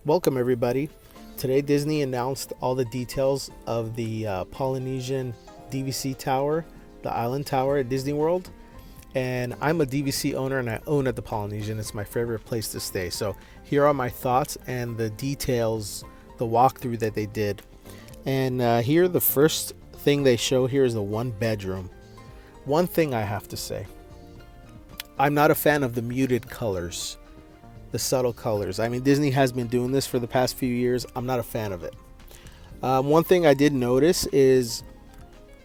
Welcome everybody. Today Disney announced all the details of the Polynesian DVC tower, the island tower at Disney World. And I'm a DVC owner and I own at the Polynesian. It's my favorite place to stay. So here are my thoughts and the details, the walkthrough that they did. And here the first thing they show here is the one bedroom. One thing I have to say, I'm not a fan of the muted colors, the subtle colors. I mean, Disney has been doing this for the past few years. I'm not a fan of it. One thing I did notice is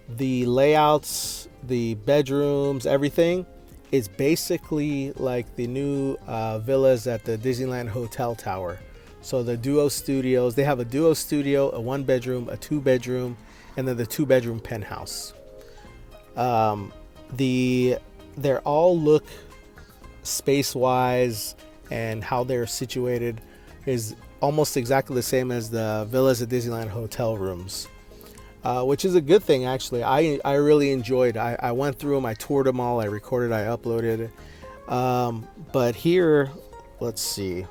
the layouts, the bedrooms, everything is basically like the new villas at the Disneyland Hotel Tower. So the duo studios, they have a duo studio, a one bedroom, a two bedroom, and then the two bedroom penthouse. They're all look space-wise and how they're situated is almost exactly the same as the villas at Disneyland hotel rooms, which is a good thing actually. I really enjoyed. I went through them, I toured them all, I recorded, I uploaded. But here, let's see.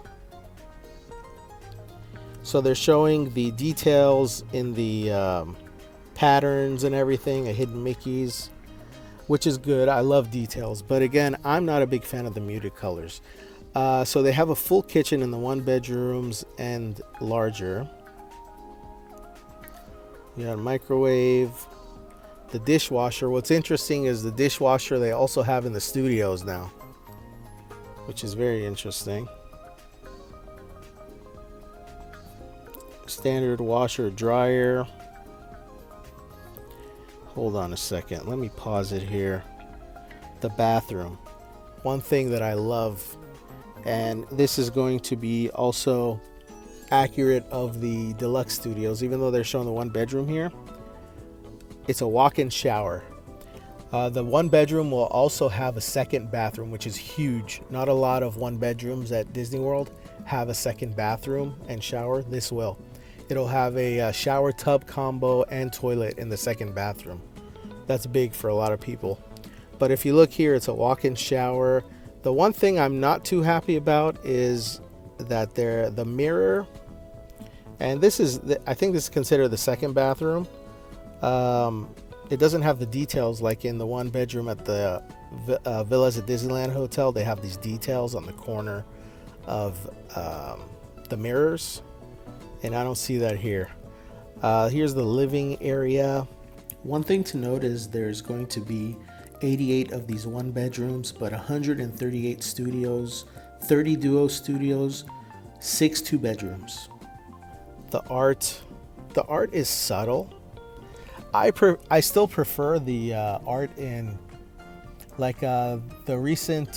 So they're showing the details in the patterns and everything, a hidden Mickey's, which is good. I love details, but again, I'm not a big fan of the muted colors. So they have a full kitchen in the one bedrooms and larger. You got a microwave, the dishwasher. What's interesting is the dishwasher they also have in the studios now, which is very interesting. Standard washer dryer. Hold on a second, let me pause it here. The bathroom, one thing that I love, and this is going to be also accurate of the deluxe studios, even though they're showing the one bedroom here, it's a walk-in shower. The one bedroom will also have a second bathroom, which is huge. Not a lot of one bedrooms at Disney World have a second bathroom and shower. This will. It'll have a shower tub combo and toilet in the second bathroom. That's big for a lot of people. But if you look here, it's a walk-in shower. The one thing I'm not too happy about is that the mirror, and this is, I think this is considered the second bathroom. It doesn't have the details like in the one bedroom at the Villas at Disneyland Hotel. They have these details on the corner of the mirrors, and I don't see that here. Here's the living area. One thing to note is there's going to be 88 of these one bedrooms, but 138 studios, 30 duo studios, 6 two bedrooms. The art is subtle. I still prefer the art in like the recent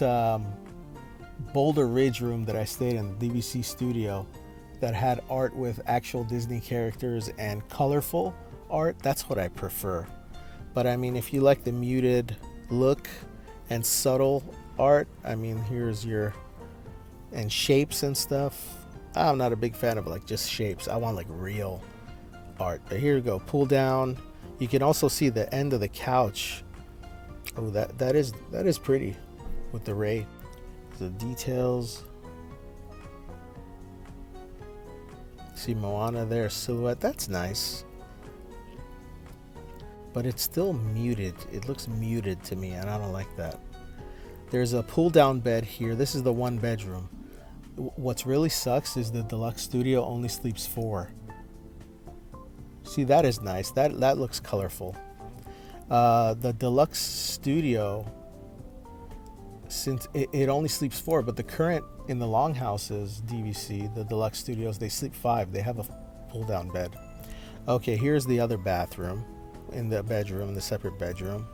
Boulder Ridge room that I stayed in, the DVC studio, that had art with actual Disney characters and colorful art. That's what I prefer. But I mean, if you like the muted look and subtle art, I mean, here's your, and shapes and stuff. I'm not a big fan of like just shapes. I want like real art. But here we go, pull down. You can also see the end of the couch. Oh, that is pretty with the ray. The details. See Moana there, silhouette. That's nice. But it's still muted. It looks muted to me, and I don't like that. There's a pull-down bed here. This is the one bedroom. What's really sucks is the deluxe studio only sleeps 4. See, that is nice. That looks colorful. The deluxe studio, since it only sleeps 4, but the current in the longhouses DVC, the deluxe studios, they sleep 5. They have a pull-down bed. Okay, here's the other bathroom. In the bedroom, the separate bedroom.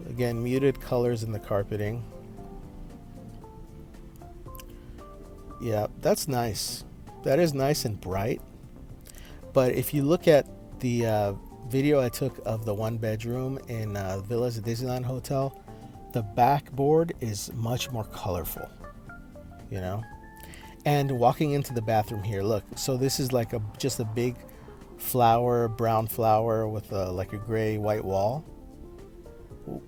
Again, muted colors in the carpeting. Yeah, that's nice. That is nice and bright. But if you look at the video I took of the one bedroom in Villas at Disneyland Hotel, the backboard is much more colorful, you know. And walking into the bathroom here, look, so this is like just a big flower, brown flower with like a gray white wall,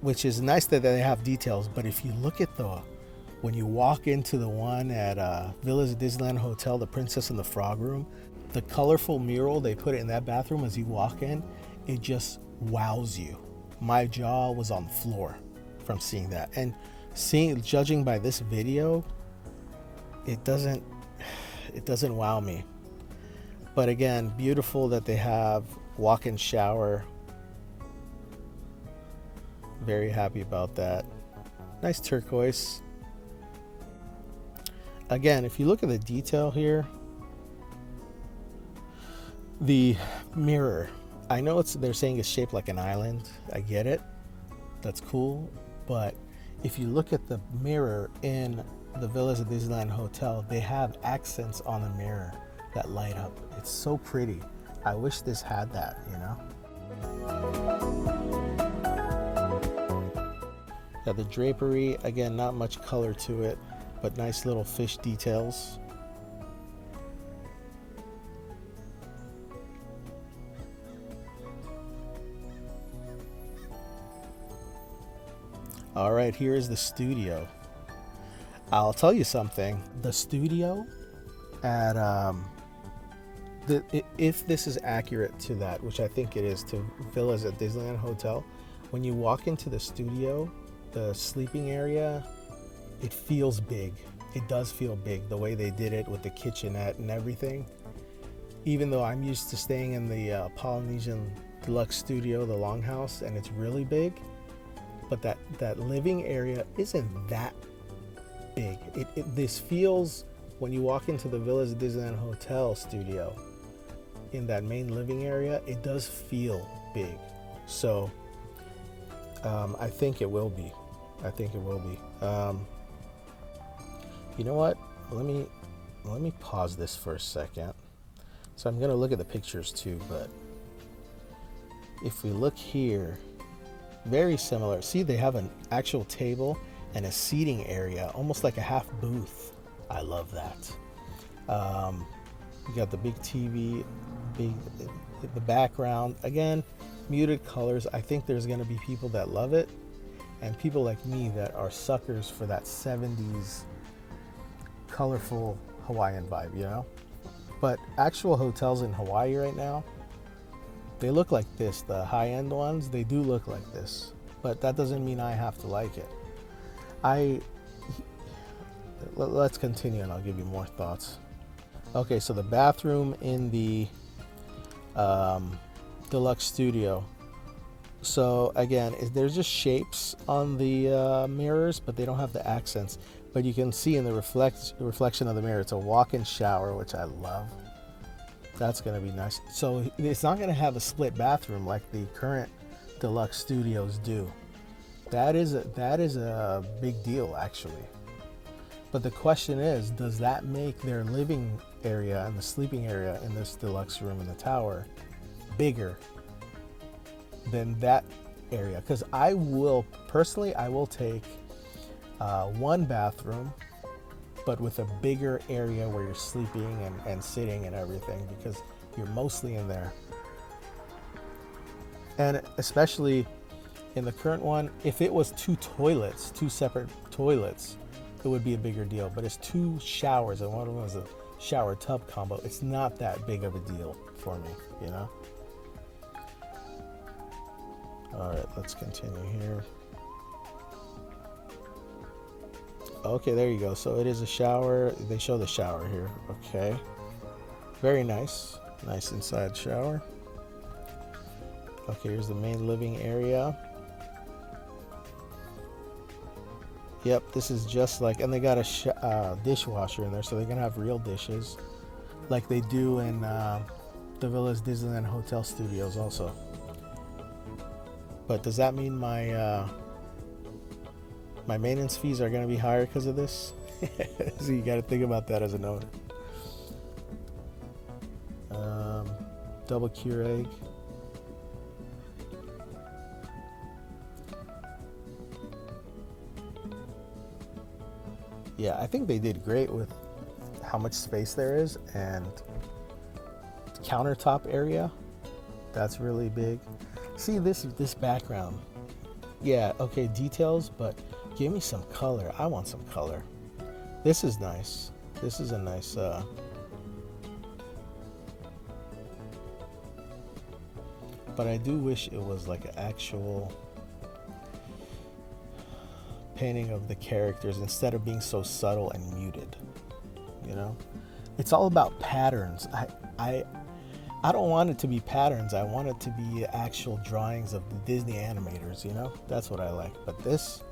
which is nice that they have details. But if you look at the When you walk into the one at Villas at Disneyland Hotel, the Princess and the Frog Room, the colorful mural they put in that bathroom as you walk in, it just wows you. My jaw was on the floor from seeing that. And judging by this video, it doesn't wow me. But again, beautiful that they have walk-in shower. Very happy about that. Nice turquoise. Again, if you look at the detail here, the mirror, I know they're saying it's shaped like an island. I get it. That's cool. But if you look at the mirror in the Villas at Disneyland Hotel, they have accents on the mirror that light up. It's so pretty. I wish this had that, you know? Yeah, the drapery, again, not much color to it, but nice little fish details. All right, here is the studio. I'll tell you something. The studio at if this is accurate to that, which I think it is, to Villas at Disneyland Hotel, when you walk into the studio, the sleeping area, it feels big. It does feel big, the way they did it with the kitchenette and everything. Even though I'm used to staying in the Polynesian Deluxe Studio, the Longhouse, and it's really big, but that living area isn't that big. This feels, when you walk into the Villas at Disneyland Hotel studio, in that main living area, it does feel big. So I think it will be. You know what? Let me pause this for a second. So I'm gonna look at the pictures too, but if we look here, very similar. See, they have an actual table and a seating area, almost like a half booth. I love that. You got the big TV, the background. Again, muted colors. I think there's gonna be people that love it, and people like me that are suckers for that 70s colorful Hawaiian vibe, you know? But actual hotels in Hawaii right now, they look like this. The high-end ones, they do look like this. But that doesn't mean I have to like it. Let's continue and I'll give you more thoughts. Okay, so the bathroom in the deluxe studio. So again, there's just shapes on the mirrors, but they don't have the accents. But you can see in the reflection of the mirror, it's a walk-in shower, which I love. That's gonna be nice. So it's not gonna have a split bathroom like the current deluxe studios do. That is a big deal, actually. But the question is, does that make their living area and the sleeping area in this deluxe room in the tower bigger than that area? Because I will take one bathroom, but with a bigger area where you're sleeping and sitting and everything, because you're mostly in there. And especially in the current one, if it was two separate toilets, it would be a bigger deal. But it's two showers, and one of them is a shower tub combo. It's not that big of a deal for me, you know? All right, let's continue here. Okay, there you go. So it is a shower. They show the shower here. Okay. Very nice. Nice inside shower. Okay, here's the main living area. Yep, this is just like, and they got a dishwasher in there, so they're gonna have real dishes, like they do in the Villas Disneyland Hotel Studios also. But does that mean my maintenance fees are gonna be higher because of this? So you got to think about that as an owner. Double Keurig. Yeah, I think they did great with how much space there is, and the countertop area, that's really big. See this background. Yeah, okay, details, but give me some color. I want some color. This is nice. This is a nice but I do wish it was like an actual painting of the characters instead of being so subtle and muted. You know, it's all about patterns. I don't want it to be patterns. I want it to be actual drawings of the Disney animators. You know, that's what I like. But this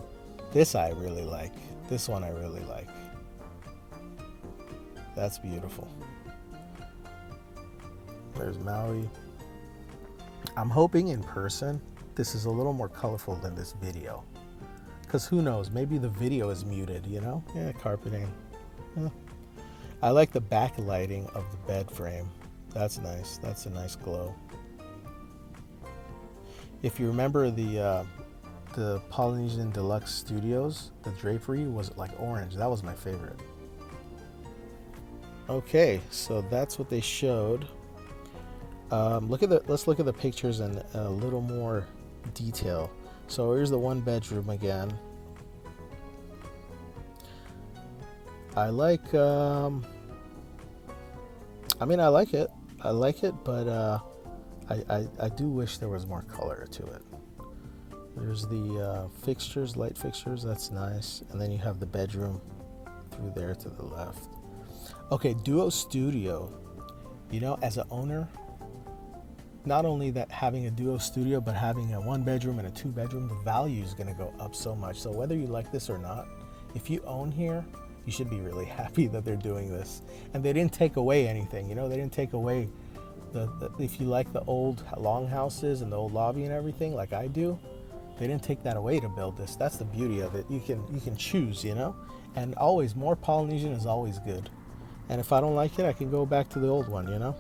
I really like. This one I really like. That's beautiful. There's Maui. I'm hoping in person this is a little more colorful than this video. Because who knows, maybe the video is muted, you know? Yeah, carpeting. Yeah. I like the backlighting of the bed frame. That's nice. That's a nice glow. If you remember the Polynesian Deluxe Studios, the drapery was like orange. That was my favorite. Okay, so that's what they showed. Let's look at the pictures in a little more detail. So here's the one bedroom again. I like I like it. I like it, but I do wish there was more color to it. There's the fixtures, light fixtures, that's nice. And then you have the bedroom through there to the left. Okay, Duo Studio. You know, as an owner, not only that having a duo studio, but having a 1 bedroom and a 2 bedroom, the value is going to go up so much. So whether you like this or not, if you own here, you should be really happy that they're doing this. And they didn't take away anything, you know, they didn't take away if you like the old longhouses and the old lobby and everything like I do, they didn't take that away to build this. That's the beauty of it. You can choose, you know, and always more Polynesian is always good. And if I don't like it, I can go back to the old one, you know.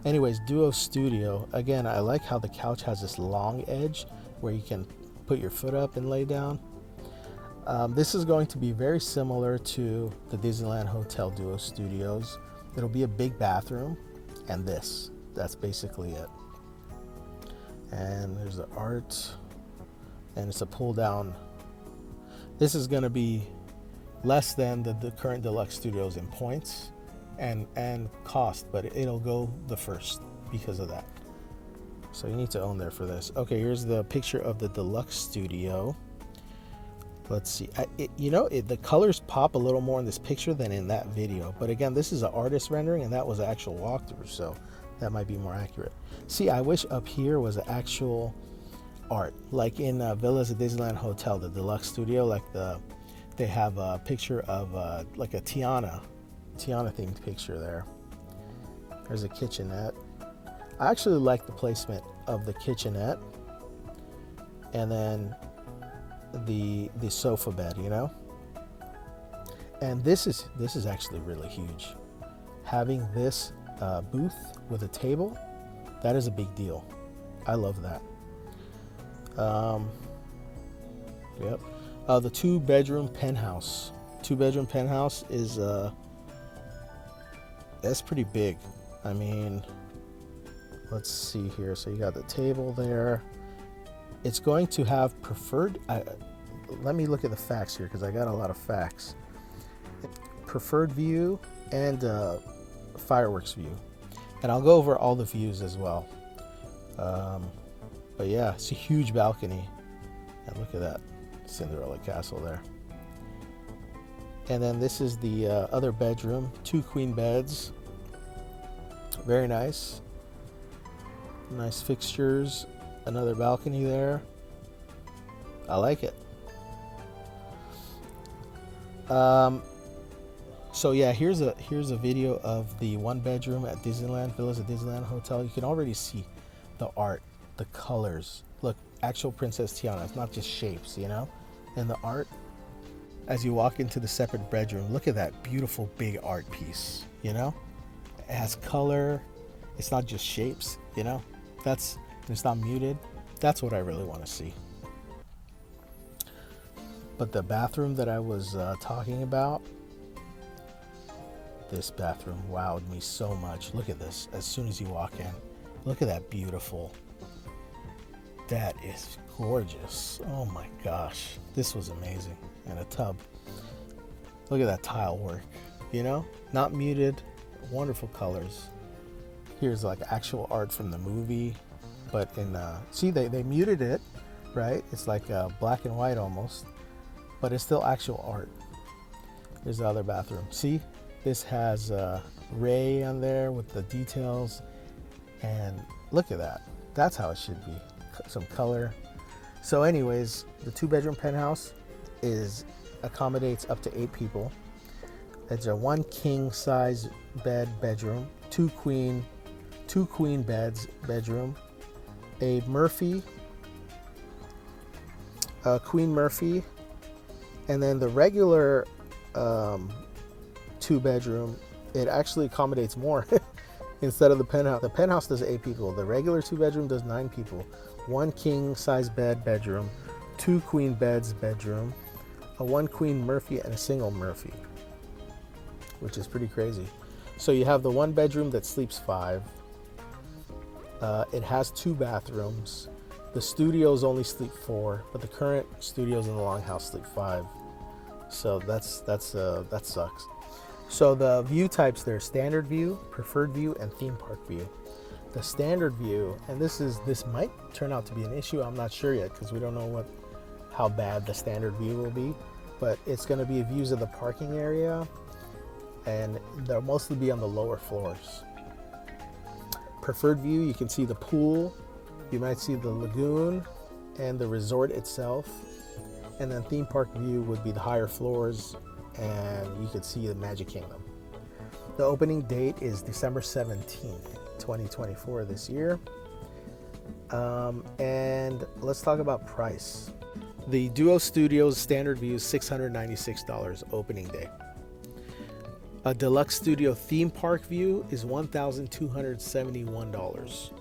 Anyways, Duo Studio. Again, I like how the couch has this long edge where you can put your foot up and lay down. This is going to be very similar to the Disneyland Hotel Duo Studios. It'll be a big bathroom and this. That's basically it. And there's the art and it's a pull down. This is going to be less than the current deluxe studios in points and cost, but it'll go the first because of that. So you need to own there for this. Okay, here's the picture of the deluxe studio. Let's see. The colors pop a little more in this picture than in that video. But again, this is an artist rendering and that was an actual walkthrough, so that might be more accurate. See, I wish up here was an actual art, like in Villas at Disneyland Hotel, the deluxe studio. Like they have a picture of like a Tiana themed picture there. There's a kitchenette. I actually like the placement of the kitchenette, and then the sofa bed, you know. And this is actually really huge. Having this booth with a table, that is a big deal. I love that. Yep. The 2-bedroom penthouse. 2-bedroom penthouse is that's pretty big. I mean, let's see here. So you got the table there. It's going to have preferred. Let me look at the facts here because I got a lot of facts. Preferred view and fireworks view, and I'll go over all the views as well. But yeah, it's a huge balcony, and look at that Cinderella castle there. And then this is the other bedroom, 2 queen beds. Very nice. Nice fixtures. Another balcony there. I like it. So yeah, here's a video of the 1 bedroom at Disneyland Villas at Disneyland Hotel. You can already see the art, the colors. Look, actual Princess Tiana. It's not just shapes, you know. And the art. As you walk into the separate bedroom, look at that beautiful big art piece, you know? It has color. It's not just shapes, you know? It's not muted. That's what I really want to see. But the bathroom that I was talking about, this bathroom wowed me so much. Look at this. As soon as you walk in, look at that beautiful. That is gorgeous. Oh my gosh. This was amazing. And a tub. Look at that tile work, you know, not muted, wonderful colors. Here's like actual art from the movie, but in see, they muted it, right? It's like black and white almost, but it's still actual art. Here's the other bathroom. See, this has Ray on there with the details, and look at that. That's how it should be. Some color. So anyways, the 2-bedroom penthouse accommodates up to 8 people. It's a 1 king size bed bedroom, 2 queen beds bedroom, a Murphy, a Queen Murphy, and then the regular 2-bedroom, it actually accommodates more instead of the penthouse. The penthouse does 8 people. The regular 2-bedroom does 9 people. 1 king size bed bedroom, 2 queen beds bedroom, a 1 Queen Murphy, and a single Murphy, which is pretty crazy. So you have the 1 bedroom that sleeps 5. It has 2 bathrooms. The studios only sleep 4, but the current studios in the longhouse sleep 5. So that sucks. So the view types, there: standard view, preferred view, and theme park view. The standard view, and this might turn out to be an issue. I'm not sure yet because we don't know how bad the standard view will be, but it's going to be views of the parking area, and they'll mostly be on the lower floors. Preferred view, you can see the pool, you might see the lagoon and the resort itself, and then theme park view would be the higher floors, and you could see the Magic Kingdom. The opening date is December 17th, 2024 this year. And let's talk about price. The Duo Studios standard view is $696 opening day. A deluxe studio theme park view is $1,271.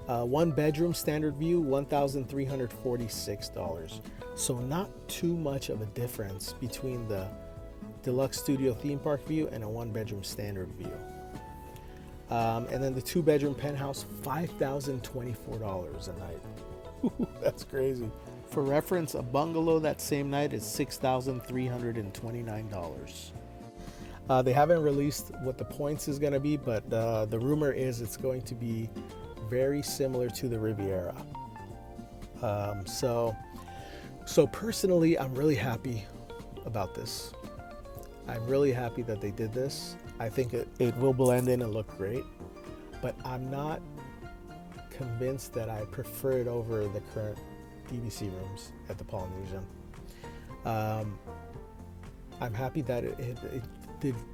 1 bedroom standard view, $1,346. So not too much of a difference between the deluxe studio theme park view and a 1 bedroom standard view. And then the 2-bedroom penthouse, $5,024 a night. That's crazy. For reference, a bungalow that same night is $6,329. They haven't released what the points is going to be, but the rumor is it's going to be very similar to the Riviera. So personally, I'm really happy about this. I'm really happy that they did this. I think it will blend in and look great, but I'm not convinced that I prefer it over the current DVC rooms at the Polynesian. I'm happy that it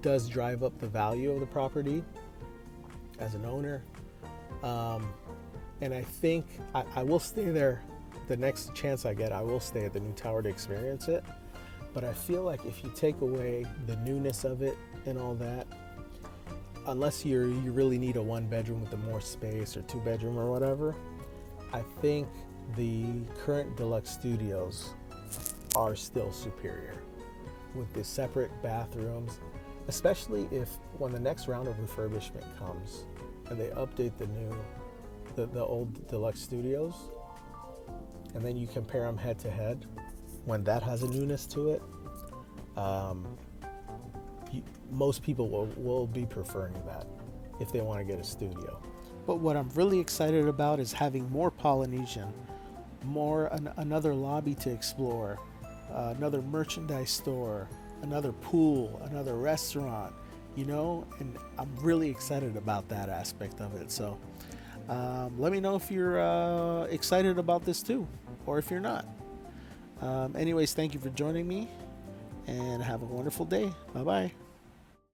does drive up the value of the property as an owner. And I think I will stay there. The next chance I get, I will stay at the new tower to experience it. But I feel like if you take away the newness of it and all that, unless you really need a 1 bedroom with the more space or 2 bedroom or whatever, I think the current deluxe studios are still superior with the separate bathrooms, especially when the next round of refurbishment comes and they update the old deluxe studios, and then you compare them head to head. When that has a newness to it, most people will be preferring that if they want to get a studio. But what I'm really excited about is having more Polynesian, another lobby to explore, another merchandise store, another pool, another restaurant, and I'm really excited about that aspect of it. So let me know if you're excited about this too, or if you're not. Anyways, thank you for joining me, and have a wonderful day. Bye-bye.